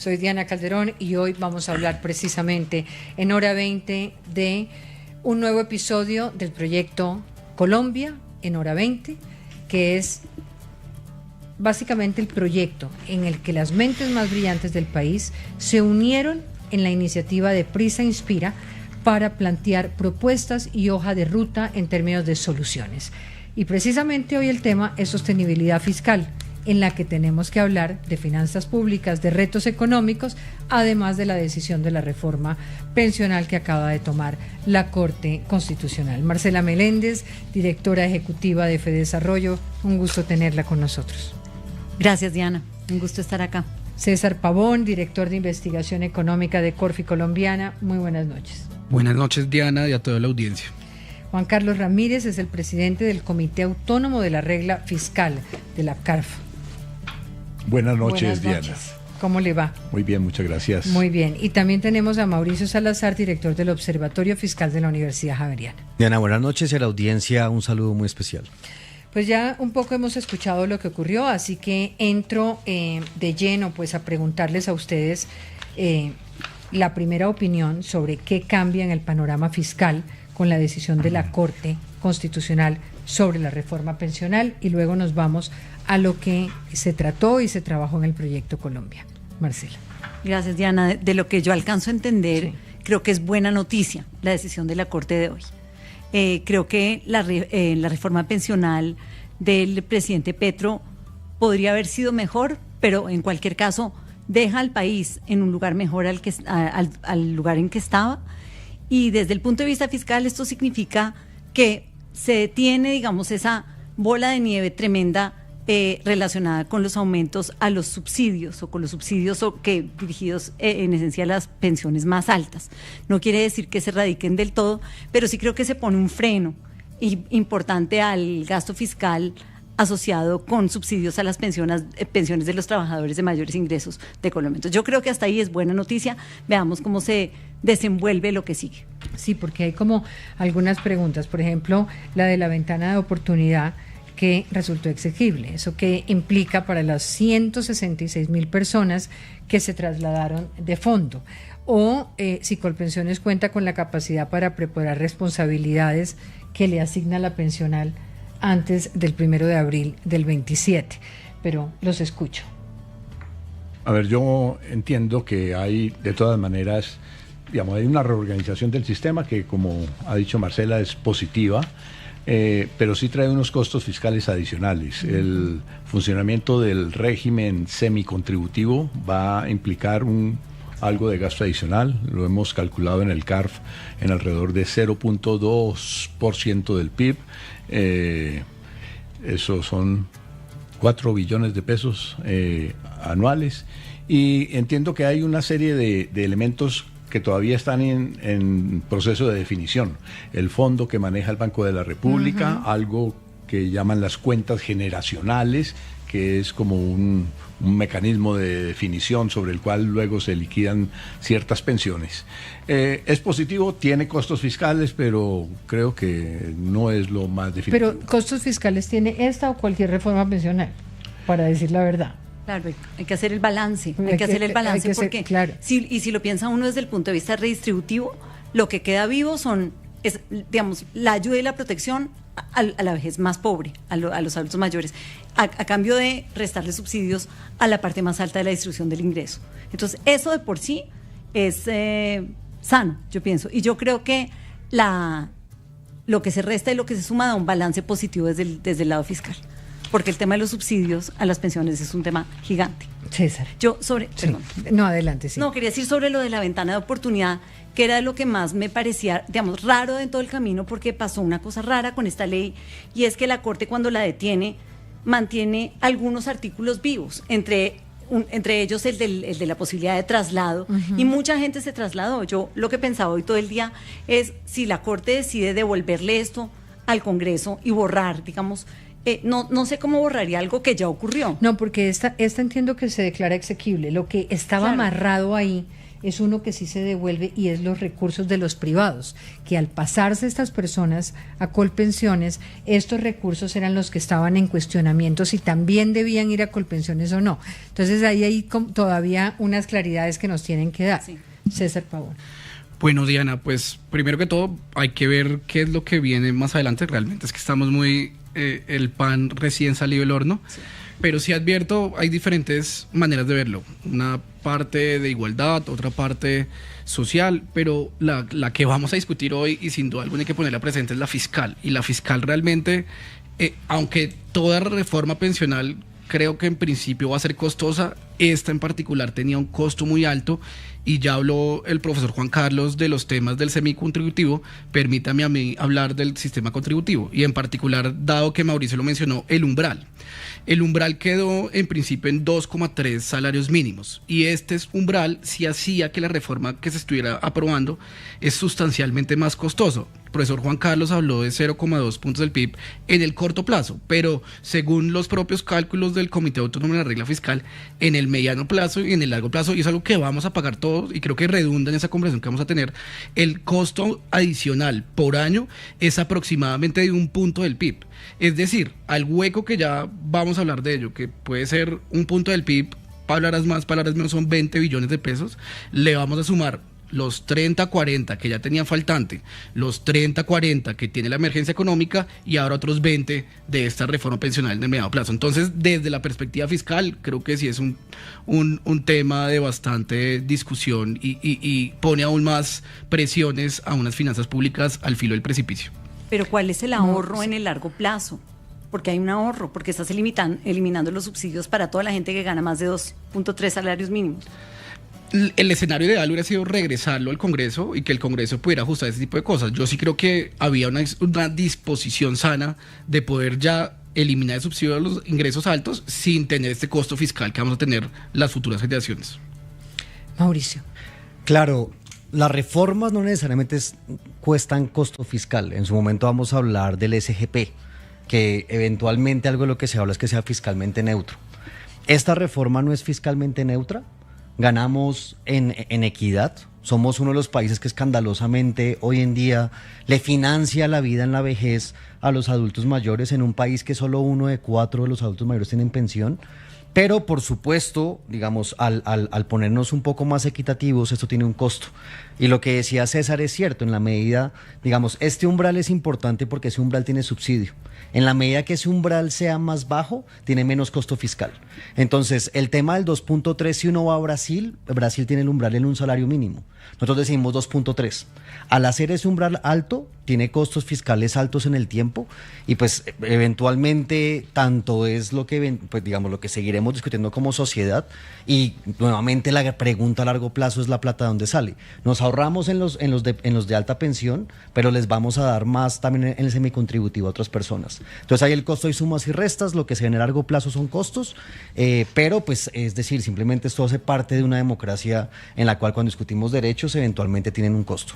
Soy Diana Calderón y hoy vamos a hablar precisamente en Hora 20 de un nuevo episodio del proyecto Colombia en Hora 20, que es básicamente el proyecto en el que las mentes más brillantes del país se unieron en la iniciativa de Prisa Inspira para plantear propuestas y hoja de ruta en términos de soluciones. Y precisamente hoy el tema es sostenibilidad fiscal, en la que tenemos que hablar de finanzas públicas, de retos económicos, además de la decisión de la reforma pensional que acaba de tomar la Corte Constitucional. Marcela Meléndez, directora ejecutiva de FEDesarrollo, un gusto tenerla con nosotros. Gracias, Diana, un gusto estar acá. César Pavón, director de investigación económica de Corfi Colombiana, muy buenas noches. Buenas noches, Diana, y a toda la audiencia. Juan Carlos Ramírez es el presidente del Comité Autónomo de la Regla Fiscal de la CARF. Buenas noches, Diana. ¿Cómo le va? Muy bien, muchas gracias. Muy bien. Y también tenemos a Mauricio Salazar, director del Observatorio Fiscal de la Universidad Javeriana. Diana, buenas noches y a la audiencia un saludo muy especial. Pues ya un poco hemos escuchado lo que ocurrió, así que entro de lleno pues a preguntarles a ustedes la primera opinión sobre qué cambia en el panorama fiscal con la decisión de la Corte Constitucional sobre la reforma pensional, y luego nos vamos a lo que se trató y se trabajó en el proyecto Colombia. Marcela. Gracias, Diana. De lo que yo alcanzo a entender, sí, creo que es buena noticia la decisión de la Corte de hoy. Creo que la reforma pensional del presidente Petro podría haber sido mejor, pero en cualquier caso deja al país en un lugar mejor al lugar en que estaba. Y desde el punto de vista fiscal, esto significa que se detiene, digamos, esa bola de nieve tremenda relacionada con los aumentos a los subsidios, o con los subsidios dirigidos en esencia a las pensiones más altas. No quiere decir que se radiquen del todo, pero sí creo que se pone un freno importante al gasto fiscal asociado con subsidios a las pensiones de los trabajadores de mayores ingresos de Colombia. Entonces, yo creo que hasta ahí es buena noticia. Veamos cómo se desenvuelve lo que sigue. Sí, porque hay como algunas preguntas, por ejemplo, la de la ventana de oportunidad, que resultó exequible. ¿Eso qué implica para las 166,000 personas que se trasladaron de fondo? O si Colpensiones cuenta con la capacidad para preparar responsabilidades que le asigna la pensional antes del 1 de abril del 27. Pero los escucho. A ver, yo entiendo que hay, de todas maneras, digamos, hay una reorganización del sistema que, como ha dicho Marcela, es positiva. Pero sí trae unos costos fiscales adicionales. El funcionamiento del régimen semicontributivo va a implicar algo de gasto adicional. Lo hemos calculado en el CARF en alrededor de 0.2% del PIB. Eso son 4 billones de pesos anuales. Y entiendo que hay una serie de elementos que todavía están en proceso de definición. El fondo que maneja el Banco de la República, algo que llaman las cuentas generacionales, que es como un mecanismo de definición sobre el cual luego se liquidan ciertas pensiones. Es positivo, tiene costos fiscales, pero creo que no es lo más definitivo. Pero costos fiscales tiene esta o cualquier reforma pensional, para decir la verdad. Claro, hay que hacer el balance, porque claro. Si lo piensa uno desde el punto de vista redistributivo, lo que queda vivo es digamos, la ayuda y la protección a la vejez más pobre, a los adultos mayores, a cambio de restarle subsidios a la parte más alta de la distribución del ingreso. Entonces, eso de por sí es sano, yo pienso, y yo creo que lo que se resta y lo que se suma da un balance positivo desde el lado fiscal. Porque el tema de los subsidios a las pensiones es un tema gigante. César. Perdón. No, adelante, sí. No, quería decir sobre lo de la ventana de oportunidad, que era lo que más me parecía, digamos, raro en todo el camino, porque pasó una cosa rara con esta ley, y es que la Corte, cuando la detiene, mantiene algunos artículos vivos, entre ellos el de la posibilidad de traslado, y mucha gente se trasladó. Yo lo que pensaba hoy todo el día es, si la Corte decide devolverle esto al Congreso y borrar, digamos, no sé cómo borraría algo que ya ocurrió. No, porque esta entiendo que se declara exequible. Lo que estaba amarrado ahí es uno que sí se devuelve y es los recursos de los privados, que al pasarse estas personas a Colpensiones, estos recursos eran los que estaban en cuestionamiento si también debían ir a Colpensiones o no. Entonces ahí hay todavía unas claridades que nos tienen que dar. Sí. César Pavón. Bueno, Diana, pues primero que todo hay que ver qué es lo que viene más adelante. Realmente es que estamos muy... el pan recién salido del horno. Sí. Pero sí advierto, hay diferentes maneras de verlo. Una parte de igualdad, otra parte social, pero la que vamos a discutir hoy, y sin duda alguna hay que ponerla presente, es la fiscal. Y la fiscal realmente, aunque toda reforma pensional creo que en principio va a ser costosa, esta en particular tenía un costo muy alto, y ya habló el profesor Juan Carlos de los temas del semicontributivo. Permítame a mí hablar del sistema contributivo, y en particular, dado que Mauricio lo mencionó, el umbral. El umbral quedó en principio en 2,3 salarios mínimos, y este umbral sí hacía que la reforma que se estuviera aprobando es sustancialmente más costoso. El profesor Juan Carlos habló de 0,2 puntos del PIB en el corto plazo, pero según los propios cálculos del Comité Autónomo de la Regla Fiscal, en el mediano plazo y en el largo plazo, y es algo que vamos a pagar todos, y creo que redunda en esa conversación que vamos a tener, el costo adicional por año es aproximadamente de 1 punto del PIB. Es decir, al hueco que ya vamos a hablar de ello, que puede ser 1 punto del PIB, palabras más, palabras menos, son 20 billones de pesos, le vamos a sumar los 30-40 que ya tenía faltante, los 30-40 que tiene la emergencia económica, y ahora otros 20 de esta reforma pensional en el mediano plazo. Entonces, desde la perspectiva fiscal, creo que sí es un tema de bastante discusión, y pone aún más presiones a unas finanzas públicas al filo del precipicio. Pero ¿cuál es el ahorro en el largo plazo? Porque hay un ahorro, porque estás eliminando los subsidios para toda la gente que gana más de 2.3 salarios mínimos. El escenario ideal hubiera sido regresarlo al Congreso y que el Congreso pudiera ajustar ese tipo de cosas. Yo sí creo que había una disposición sana de poder ya eliminar el subsidio de los ingresos altos sin tener este costo fiscal que vamos a tener las futuras generaciones. Mauricio. Claro, las reformas no necesariamente cuestan costo fiscal. En su momento vamos a hablar del SGP, que eventualmente algo de lo que se habla es que sea fiscalmente neutro. Esta reforma no es fiscalmente neutra. Ganamos en equidad. Somos uno de los países que escandalosamente hoy en día le financia la vida en la vejez a los adultos mayores, en un país que solo 1 de 4 de los adultos mayores tienen pensión. Pero por supuesto, digamos, al ponernos un poco más equitativos, esto tiene un costo. Y lo que decía César es cierto, en la medida, digamos, este umbral es importante porque ese umbral tiene subsidio. En la medida que ese umbral sea más bajo, tiene menos costo fiscal. Entonces, el tema del 2.3, si uno va a Brasil tiene el umbral en un salario mínimo. Nosotros decimos 2.3. Al hacer ese umbral alto, tiene costos fiscales altos en el tiempo, y pues eventualmente tanto es lo que, pues digamos, lo que seguiremos discutiendo como sociedad. Y nuevamente la pregunta a largo plazo es la plata de dónde sale. Nos ahorramos en los de alta pensión, pero les vamos a dar más también en el semicontributivo a otras personas. Entonces hay el costo y sumas y restas, lo que se ve en el largo plazo son costos, pero pues es decir, simplemente esto hace parte de una democracia en la cual cuando discutimos derechos eventualmente tienen un costo.